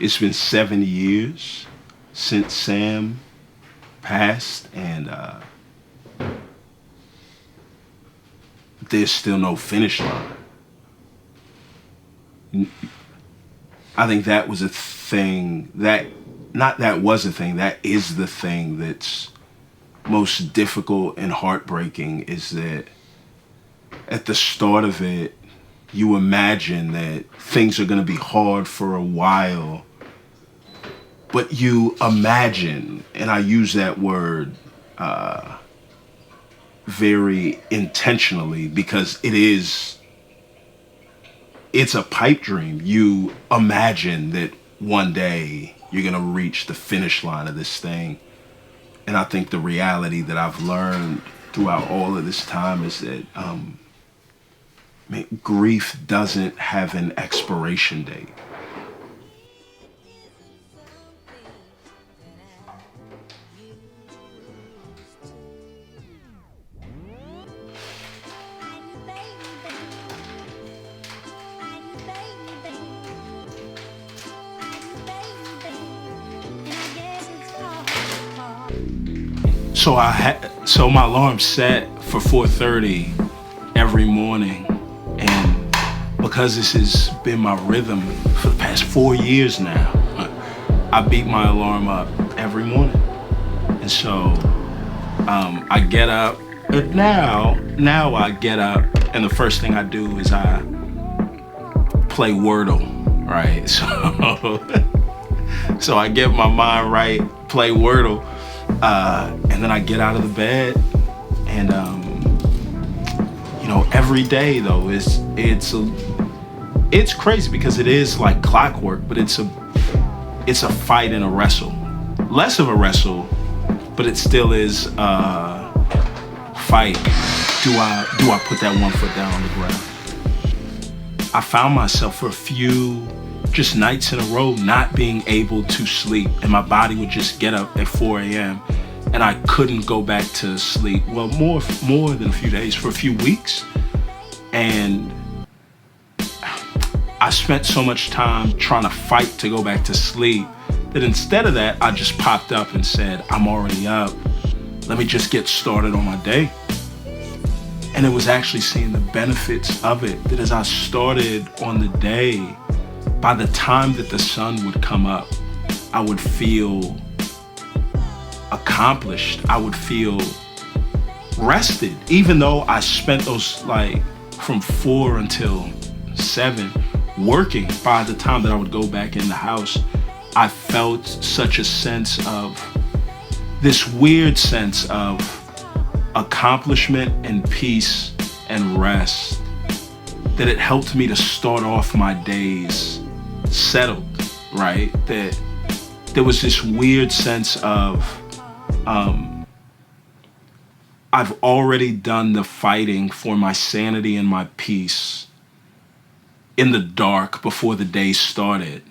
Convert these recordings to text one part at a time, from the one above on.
It's been 7 years since Sam passed, and there's still no finish line. I think that was a thing that, not that was a thing, that is the thing that's most difficult and heartbreaking, is that at the start of it, you imagine that things are going to be hard for a while, but you imagine, and I use that word very intentionally because it's a pipe dream. You imagine that one day you're going to reach the finish line of this thing. And I think the reality that I've learned throughout all of this time is that grief doesn't have an expiration date. So my alarm set for 4:30 every morning, and because this has been my rhythm for the past 4 years now, I beat my alarm up every morning. And so I get up. Now I get up, and the first thing I do is I play Wordle, right? So I get my mind right, play Wordle, and then I get out of the bed, and every day though it's crazy because it is like clockwork, but it's a fight and a wrestle, less of a wrestle, but it still is a fight. Do I put that one foot down on the ground? I found myself for a few just nights in a row not being able to sleep, and my body would just get up at 4 a.m. and I couldn't go back to sleep. Well, more than a few days, for a few weeks. And I spent so much time trying to fight to go back to sleep that instead of that, I just popped up and said, I'm already up. Let me just get started on my day. And it was actually seeing the benefits of it, that as I started on the day, by the time that the sun would come up, I would feel accomplished. I would feel rested, even though I spent those from 4 until 7 working. By the time that I would go back in the house, I felt such a sense of, this weird sense of accomplishment and peace and rest, that it helped me to start off my days settled, right? That there was this weird sense of, I've already done the fighting for my sanity and my peace in the dark before the day started.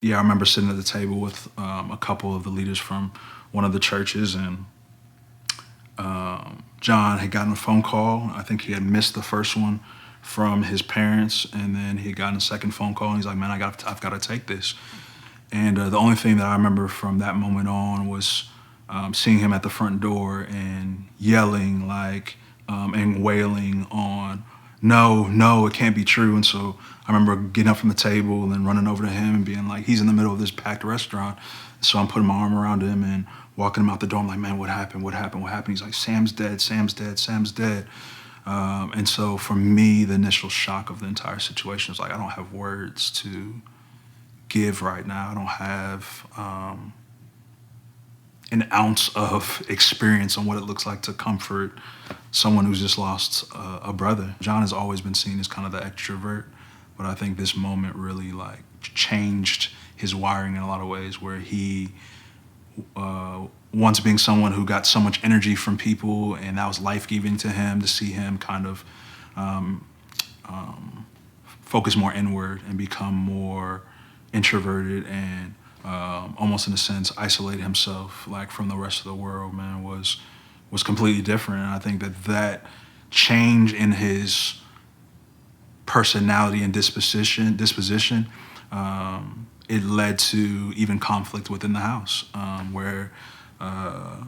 Yeah, I remember sitting at the table with a couple of the leaders from one of the churches, and John had gotten a phone call. I think he had missed the first one from his parents, and then he had gotten a second phone call, and he's like, man, I've got to take this. And the only thing that I remember from that moment on was seeing him at the front door and yelling and wailing on, no, it can't be true. And so I remember getting up from the table and then running over to him and being like, he's in the middle of this packed restaurant. So I'm putting my arm around him and walking him out the door. I'm like, man, what happened? He's like, Sam's dead. And so for me, the initial shock of the entire situation was like, I don't have words to give right now. I don't have an ounce of experience on what it looks like to comfort someone who's just lost a brother. John has always been seen as kind of the extrovert, but I think this moment really changed his wiring in a lot of ways, where he once being someone who got so much energy from people, and that was life-giving to him, to see him kind of focus more inward and become more introverted and almost in a sense isolate himself from the rest of the world, man, was completely different. And I think that change in his personality and disposition it led to even conflict within the house, where, I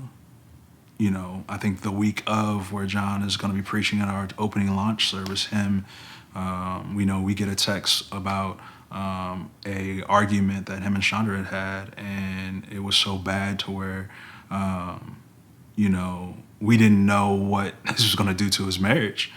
think the week of where John is going to be preaching at our opening launch service, we get a text about a argument that him and Chandra had, and it was so bad to where, we didn't know what this was going to do to his marriage,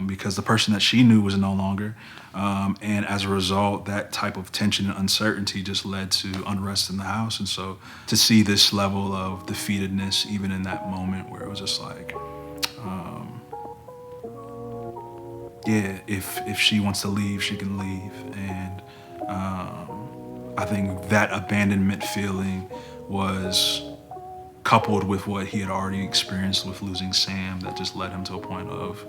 because the person that she knew was no longer. And as a result, that type of tension and uncertainty just led to unrest in the house. And so to see this level of defeatedness, even in that moment where it was just like, if she wants to leave, she can leave. And I think that abandonment feeling was coupled with what he had already experienced with losing Sam, that just led him to a point of,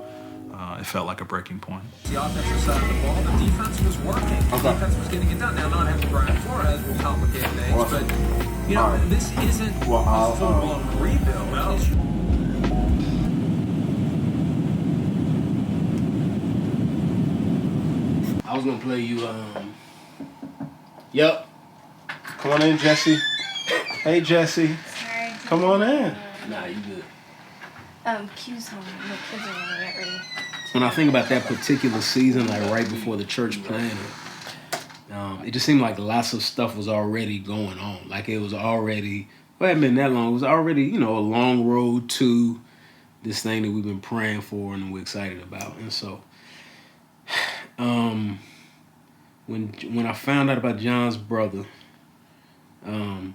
it felt like a breaking point. The offensive side of the ball, the defense was working. The defense was getting it done. Now, not having Brian Flores will complicate things, but this isn't a full-blown rebuild. No. I was gonna play you. Yep. Come on in, Jesse. Hey, Jesse. Sorry. Come on in. Nah, you good. Q's home. The kids are gonna get ready. When I think about that particular season, like right before the church planted, it just seemed like lots of stuff was already going on. Like it was already, well, it hadn't been that long. It was already, a long road to this thing that we've been praying for and we're excited about. And so, when I found out about John's brother,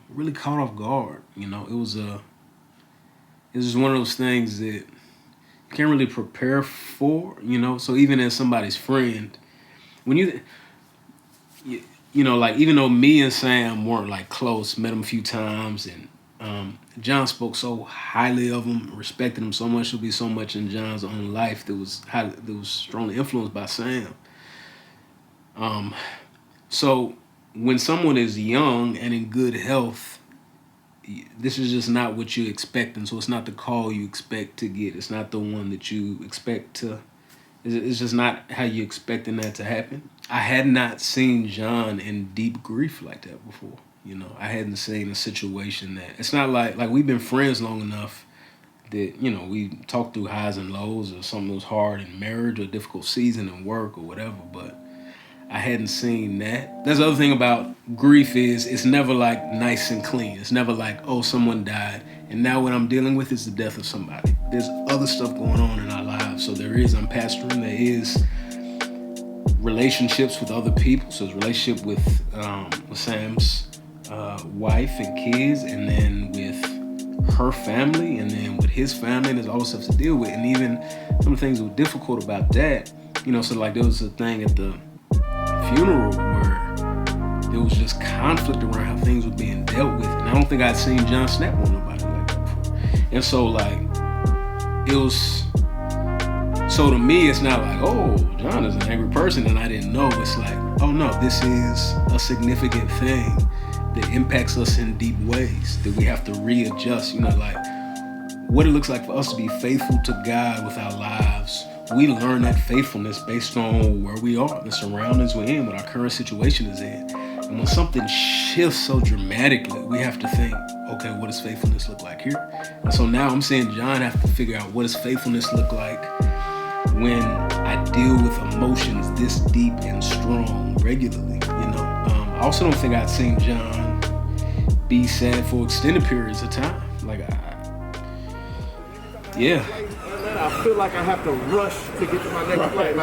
really caught off guard. It was just one of those things that you can't really prepare for. So even as somebody's friend, when you like, even though me and Sam weren't like close, met him a few times, and John spoke so highly of him, respected him so much. There'll be so much in John's own life that was strongly influenced by Sam. So when someone is young and in good health, this is just not what you expect, and so it's not the call you expect to get. It's not the one that you expect to. It's just not how you expecting that to happen. I had not seen John in deep grief like that before. I hadn't seen a situation that it's not like we've been friends long enough that we talk through highs and lows, or something that was hard in marriage or a difficult season in work or whatever, but I hadn't seen that. That's the other thing about grief is it's never like nice and clean. It's never like, oh, someone died, and now what I'm dealing with is the death of somebody. There's other stuff going on in our lives. So I'm pastoring, there is relationships with other people. So there's relationship with Sam's wife and kids, and then with her family, and then with his family, and there's all this stuff to deal with. And even some of the things that were difficult about that, so like there was a thing at the funeral where there was just conflict around how things were being dealt with, and I don't think I'd seen John snap on nobody like that before. And so so to me it's not like, oh, John is an angry person and I didn't know. It's like, oh no, this is a significant thing that impacts us in deep ways that we have to readjust. Like what it looks like for us to be faithful to God with our lives. We learn that faithfulness based on where we are, the surroundings we're in, what our current situation is in. And when something shifts so dramatically, we have to think, okay, what does faithfulness look like here? And so now I'm saying John have to figure out, what does faithfulness look like when I deal with emotions this deep and strong regularly? I also don't think I'd seen John be sad for extended periods of time. Yeah. I feel like I have to rush to get to my next flight.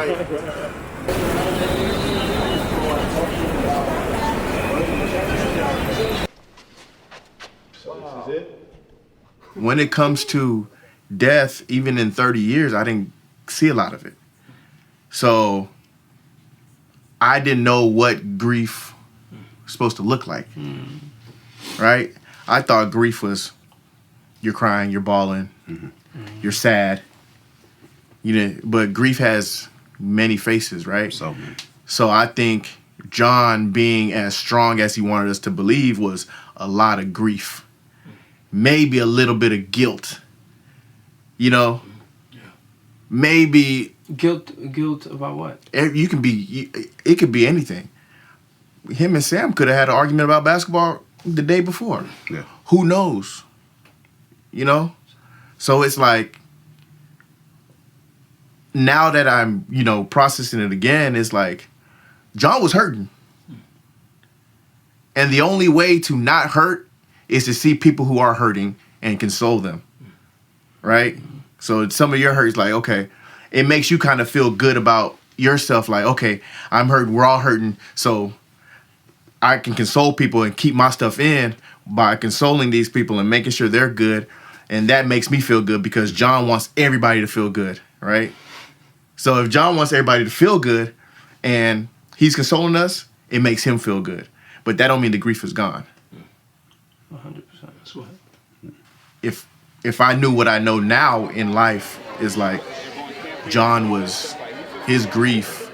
So this is it? When it comes to death, even in 30 years, I didn't see a lot of it. So I didn't know what grief was supposed to look like, right? I thought grief was you're crying, you're bawling, you're sad. But grief has many faces, right? So I think John being as strong as he wanted us to believe was a lot of grief. Maybe a little bit of guilt. Maybe guilt about what? It could be anything. him and Sam could have had an argument about basketball the day before. Yeah. Who knows? You know? So it's like, now that I'm, processing it again, it's like, John was hurting. And the only way to not hurt is to see people who are hurting and console them. Right? So some of your hurt is like, okay, it makes you kind of feel good about yourself. Like, okay, I'm hurting. We're all hurting. So I can console people and keep my stuff in by consoling these people and making sure they're good. And that makes me feel good because John wants everybody to feel good, right? So if John wants everybody to feel good and he's consoling us, it makes him feel good. But that don't mean the grief is gone. 100%. That's what. If I knew what I know now in life, is like his grief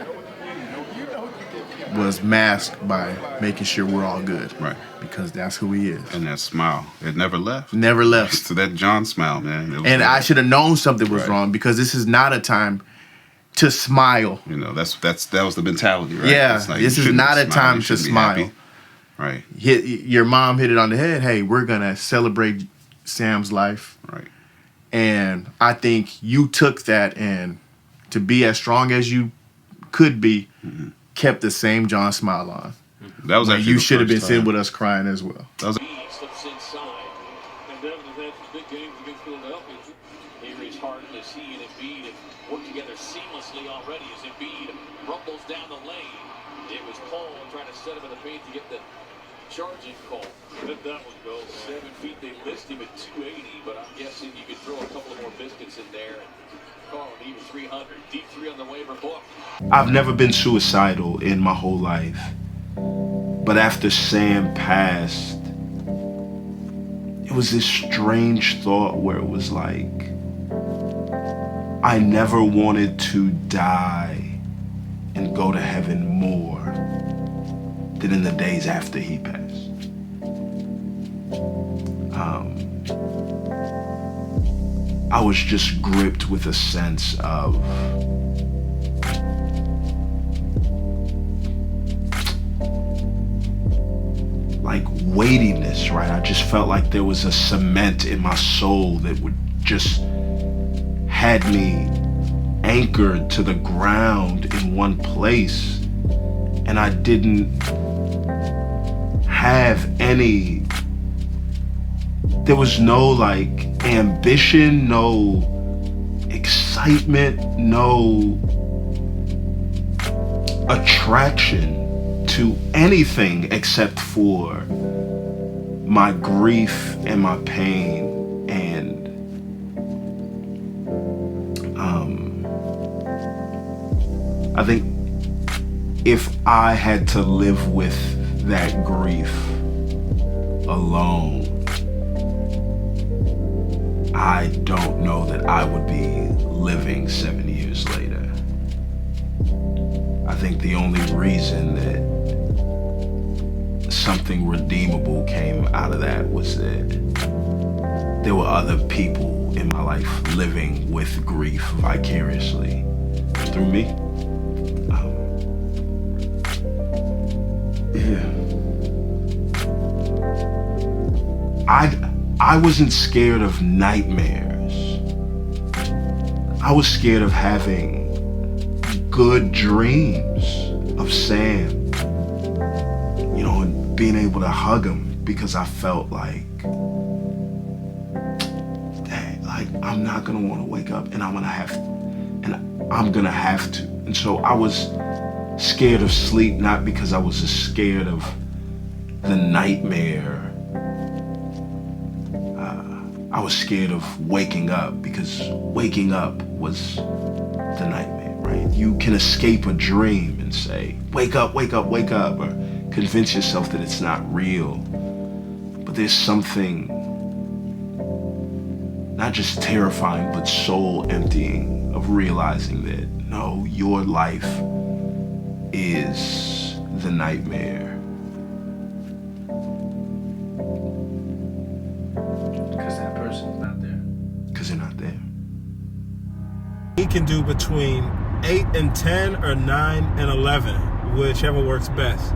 was masked by making sure we're all good. Right. Because that's who he is. And that smile, it never left. Never left. So that John smile, man. And I should have known something was wrong because this is not a time to smile. That was the mentality, right? Yeah, It's like, this is not a time to smile. Right. Your mom hit it on the head. Hey, we're going to celebrate Sam's life. Right. And I think you took that and to be as strong as you could be, kept the same John smile on. That was actually you should have been time. sitting with us crying as well. That was Slips inside. And Devin has had some big games against Philadelphia. Here is Harden as he and Embiid have worked together seamlessly already as Embiid rumbles down the lane. It was Paul trying to set him in the paint to get the charging call. Let that one go. 7 feet. They list him at 280, but I'm guessing you could throw a couple of more biscuits in there and call it even 300. Deep 3 on the waiver book. I've never been suicidal in my whole life. But after Sam passed, it was this strange thought where it was like, I never wanted to die and go to heaven more than in the days after he passed. I was just gripped with a sense of like weightiness, right? I just felt like there was a cement in my soul that would just had me anchored to the ground in one place, and I didn't have any, there was no like ambition, no excitement, no attraction to anything except for my grief and my pain. And I think if I had to live with that grief alone, I don't know that I would be living 7 years later. I think the only reason that something redeemable came out of that was that there were other people in my life living with grief vicariously through me. I wasn't scared of nightmares. I was scared of having good dreams of Sam, you know, and being able to hug him because I felt like, dang, like I'm not gonna want to wake up and I'm gonna have to. And so I was scared of sleep, not because I was just scared of the nightmare. I was scared of waking up because waking up was the nightmare, right? You can escape a dream and say, wake up, wake up, wake up, or convince yourself that it's not real. But there's something not just terrifying, but soul emptying of realizing that, no, your life is the nightmare. Because that person's not there. Because they're not there. He can do between 8 and 10 or 9 and 11, whichever works best.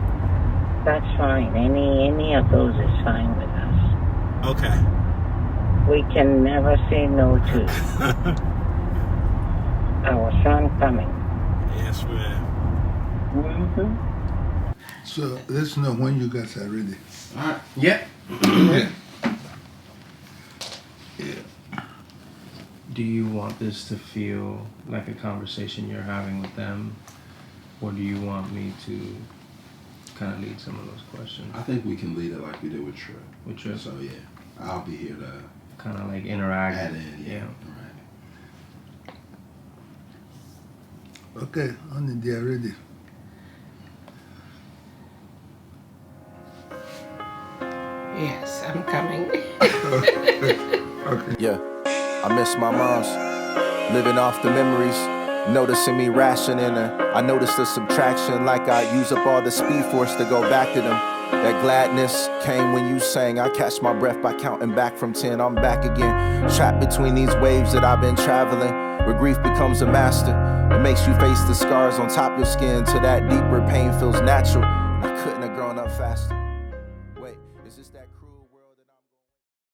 That's fine. Any of those is fine with us. Okay. We can never say no to our son coming. Yes, ma'am. Mm-hmm. So let's know when you guys are ready. All right. Yeah. Yeah. Do you want this to feel like a conversation you're having with them, or do you want me to kind of lead some of those questions? I think we can lead it like we did with Trip. With Trip? So yeah, I'll be here to kind of like interact. Add in, yeah. Right. Okay, only they are ready. Yes, I'm coming. Okay. Yeah, I miss my moms. Living off the memories, noticing me rationing her. I noticed the subtraction, like I use up all the speed force to go back to them. That gladness came when you sang. I catch my breath by counting back from 10. I'm back again, trapped between these waves that I've been traveling. Where grief becomes a master, it makes you face the scars on top of your skin. To that deeper pain feels natural. I couldn't have grown up faster. Wait, is this that cruel?